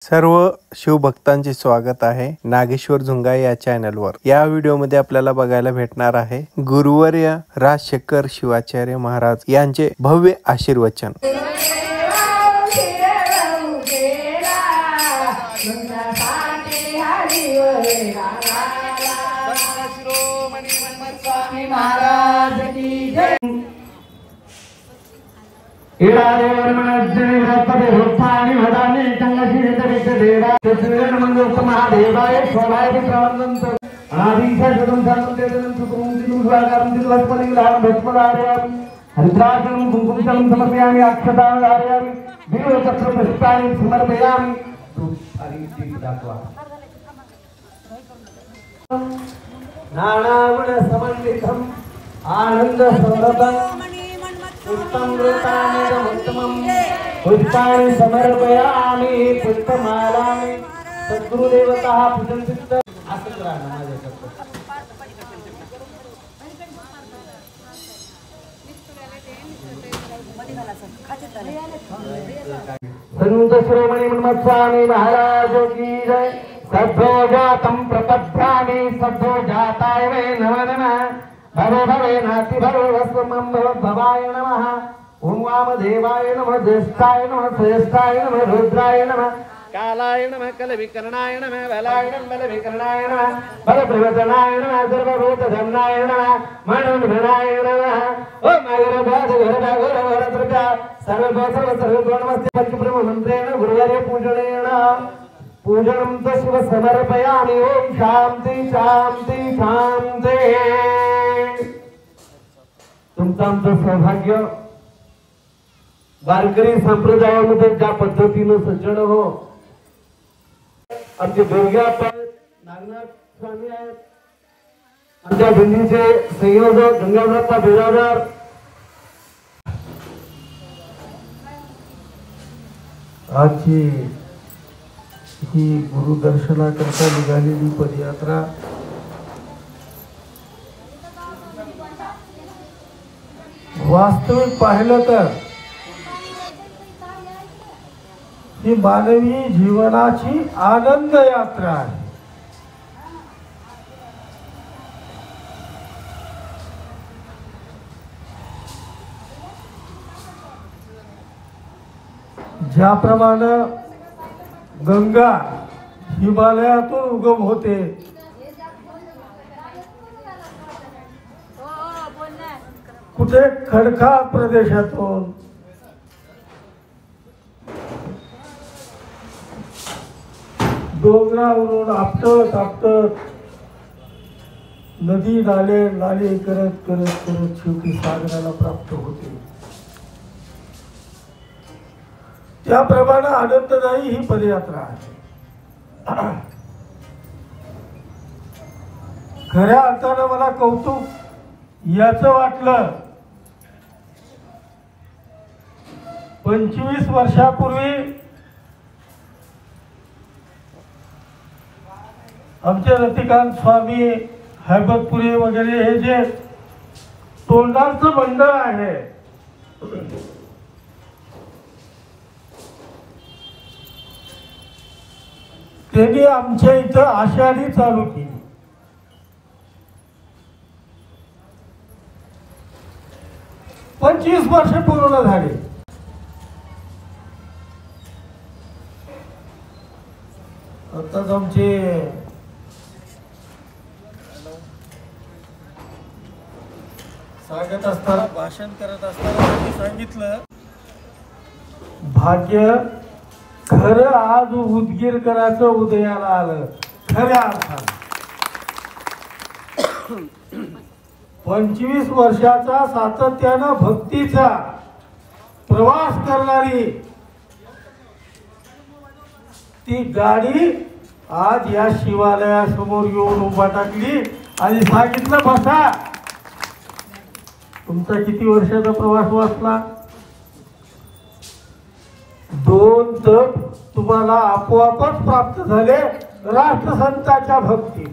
सर्व शिवभक्तांचे स्वागत आहे नागेश्वर झुंगा या चॅनलवर। या व्हिडिओमध्ये आपल्याला बघायला भेटणार आहे गुरुवर्य राजशेखर शिवाचार्य महाराज यांचे भव्य आशीर्वचन। आनंद उत्तम पुष्पाणि समर्पयामि पुष्पमालानि सद्गुरुदेवतः पूजन सिद्ध असं राहणार माझ्याकडे। संत श्रोमणी मन्मथस्वामी महाराज की जय। सद्भोजातं प्रपद्यामि सद्भोजाताय वै नमः नमः। भवे भवे नाति भवे वस्मं भवाय नमः। ओम वामदेवाय नमः ज्येष्ठाय नमः श्रेष्ठाय नमः रुद्राय नमः कालाय नमः कलविकर्णाय नमः बलाय नमः बलविकर्णाय नमः बलप्रवचनाय नमः सर्वभूतधन्नाय नमः मनोन्मनाय नमः। ओम अगरबाद घरदा सर्व नमस्ते पंचब्रह्म मंत्रेण गुरुवार्य पूजनेन पूजनं च शिव समर्पयामि। ओम शांती शांती शांती। तुमचं आमचं सौभाग्य वारकरी संप्रदायामध्ये ज्या पद्धतीने सज्जन हो आमचे दुर्गा नागनाथ स्वामी आहेत, आमच्या दिंडीचे संयोजक गंगाधरप्पा बिरादार, आजची ही गुरुदर्शनाकरता निघालेली पदयात्रा वास्तविक पाहिलं तर ही मानवी जीवनाची आनंद यात्रा आहे। ज्याप्रमाणे गंगा हिमालयातून उगम होते, कुठे खडकाळ प्रदेशातून, डोंगरावरून आपटत आपटत नदी नाले करत करत करत शेवटी सागराला प्राप्त होते, त्याप्रमाणे आनंददायी ही पदयात्रा आहे। खऱ्या अर्थानं मला कौतुक याचं वाटलं, 25 वर्षापूर्वी आमचे रतिकांत स्वामी हैबतपुरी वगैरे हे जे तोंडाचं मंडळ आहे त्यांनी आमच्या इथं आषाढी चालू केली। पंचवीस वर्ष पूर्ण झाले। आताच आमचे सांगत असताना भाषण करत असताना त्यांनी सांगितलं, भाग्य खरं आज उदगीरकरांचं उदयाला आलं खऱ्या अर्थानं। 25 वर्षाचा सातत्यानं भक्तीचा प्रवास करणारी ती गाडी आज या शिवालयासमोर येऊन उभा टाकली आणि सांगितलं, बसा। तुमचा किती वर्षाचा प्रवास वाचला? 2 तप तुम्हाला आपोआपच प्राप्त झाले राष्ट्रसंताच्या भक्ती।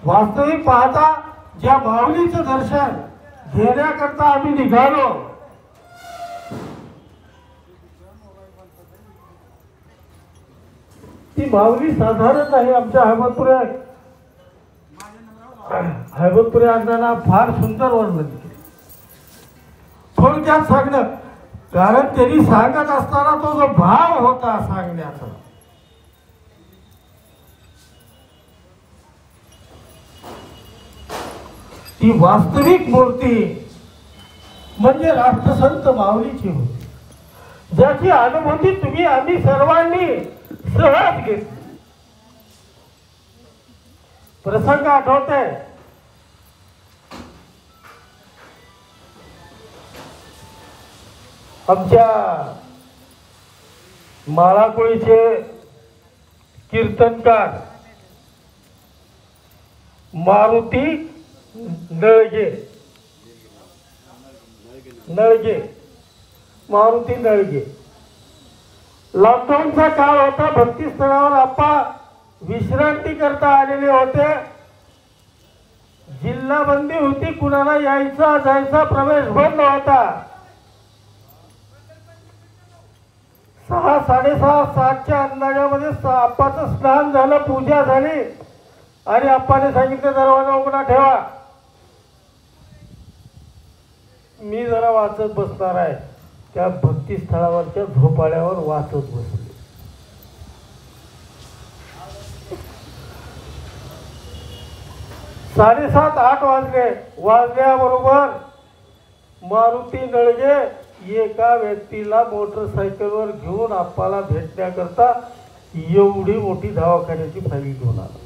वास्तविक पाहता ज्या माऊलीचं दर्शन घेण्याकरता आम्ही निघालो, ती माऊली साधारण नाही. आमच्या हैबतपुरे अण्णांना फार सुंदर वर्णन केले. थोडक्यात सांगणं, कारण त्यांनी सांगत असताना तो जो भाव होता सांगण्याचा, ती वास्तविक मूर्ती म्हणजे राष्ट्रसंत माऊलीची होती, ज्याची अनुभूती तुम्ही आम्ही सर्वांनी सहज घेतली. प्रसंग आठवतोय, आमच्या माळाकोळीचे कीर्तनकार मारुती नळगे, मारुती नळगे. लॉकडाऊनचा काळ होता. भक्तिस्थळावर आप्पा विश्रांती करता आलेले होते. जिल्हा बंदी होती, कुणाला यायचा जायचा प्रवेश बंद होता. 6, 6:30, 7च्या अंदाजामध्ये आप्पाचं स्नान झालं, पूजा झाली आणि आप्पाने सांगितलं दरवाजा उघडा ठेवा. मी जरा वाचत बसणार आहे. त्या भक्तिस्थळावरच्या झोपाळ्यावर वाचत बसले. साडेसात 8 वाजले. वाजल्याबरोबर मारुती नळगे एका व्यक्तीला मोटरसायकलवर घेऊन आप्पाला भेटण्याकरता एवढी मोठी दवाखान्याची फाईल घेऊन आला.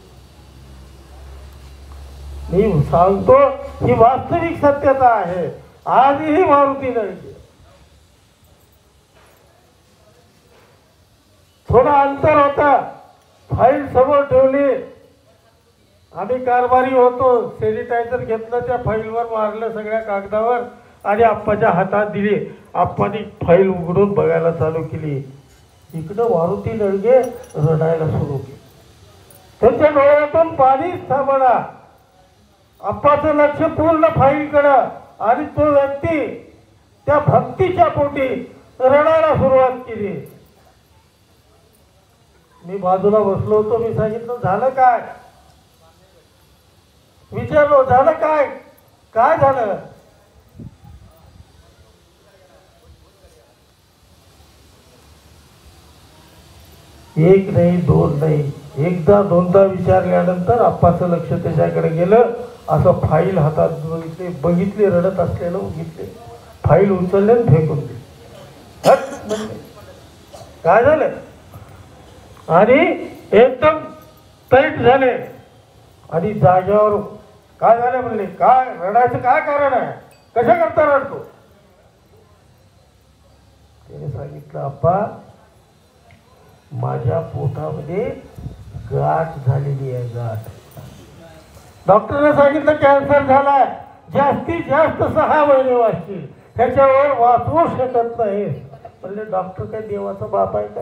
मी सांगतो ही वास्तविक सत्यता आहे. आजही मारुती नळगे. थोडा अंतर होता, फाईल समोर ठेवली. आम्ही कारभारी होतो. सॅनिटायझर घेतलं, त्या फाईलवर मारलं सगळ्या कागदावर आणि आप्पाच्या हातात दिली. आप्पानी फाईल उघडून बघायला चालू केली. इकडं मारुती नळगे रडायला सुरू केली. त्यांच्या डोळ्यातून पाणीच थांबला. आप्पाचं लक्ष पूर्ण फाईलकडं आणि तो व्यक्ती त्या भक्तीच्या पोटी रडायला सुरुवात केली. मी बाजूला बसलो होतो. मी सांगितलं झालं काय, विचारलो झालं काय, काय झालं. एक नाही, दोन नाही, एकदा दोनदा विचारल्यानंतर आप्पाचं लक्ष त्याच्याकडे गेलं. असं फाईल हातात बघितली रडत असलेलं बघितले. फाईल उचलले आणि फेकून दिली. काय झालं आणि एकदम टाईट झाले आणि जाग्यावर काय झालं म्हणले. काय रडायचं काय कारण आहे, कशा करता रडतो. त्याने सांगितलं आप्पा माझ्या पोटामध्ये गाठ झालेली आहे, गाठ. डॉक्टरने सांगितलं कॅन्सर झालाय, जास्तीत जास्त 6 महिने वाचतील, त्याच्यावर वाचवू शकत नाही. म्हणजे डॉक्टर काय देवाचा बाप आहे का?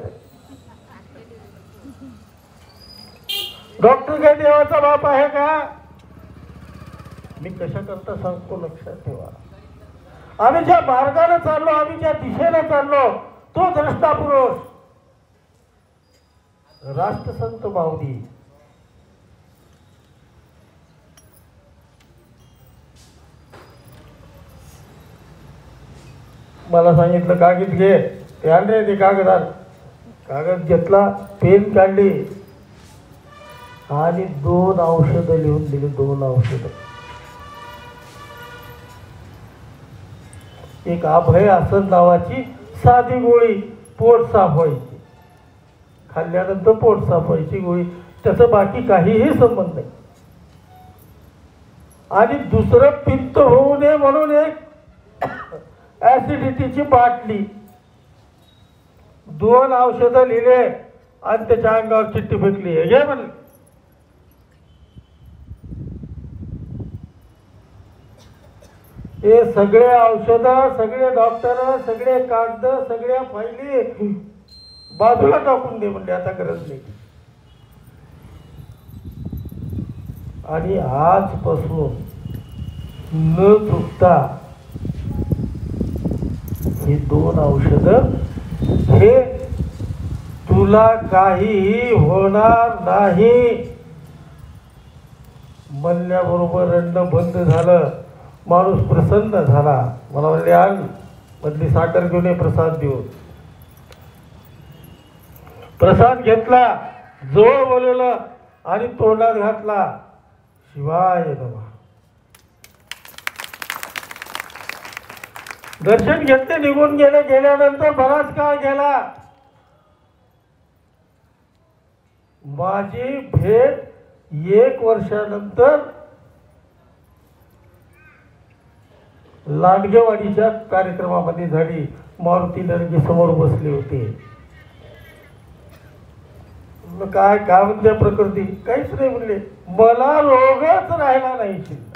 डॉक्टर काय देवाचा बाप आहे का? मी कशा करता सांगतो, लक्षात ठेवा. आम्ही ज्या मार्गाने चाललो, आम्ही ज्या दिशेने चाललो, तो द्रष्टा पुरुष राष्ट्रसंत माऊली. मला सांगितलं कागद घे, ते आणले ते कागदात. कागद घेतला, पेन काढली आणि 2 औषधं लिहून दिली. 2 औषधं. एक अभय आसन नावाची साधी गोळी, पोट साफ व्हायची, खाल्ल्यानंतर पोट साफ व्हायची गोळी, त्याचं बाकी काहीही संबंध नाही. आणि दुसरं पित्त होऊ नये म्हणून एक ऍसिडिटीची बाटली. 2 औषधं लिहिले आणि त्याच्या अंगावर चिठ्ठी फेकली. हे म्हणले. हे सगळे औषधं, सगळे डॉक्टर, सगळे कागद, सगळ्या फायली बाजूला टाकून दे म्हणले, आता गरज नाही. आणि आजपासून न चुकता हे 2 औषधं हे तू तुला काहीही होणार नाही. म्हणल्याबरोबर रडणं बंद झालं. माणूस प्रसन्न झाला. मला म्हणले आण मधली साखर घेऊन ये प्रसाद देऊन. प्रसाद घेतला, जवळ बोलवलं आणि तोंडात घातला. शिवाय नमः. दर्शन घेतले, निघून गेले. गेल्यानंतर बराच काळ गेला. माझी भेट 1 वर्षानंतर लांडगेवाडीच्या कार्यक्रमामध्ये झाली. मारुती नरगे समोर बसले होते. काय काय म्हणते प्रकृती? काहीच नाही म्हणले. मला रोगच राहिला नाही शिल्लक.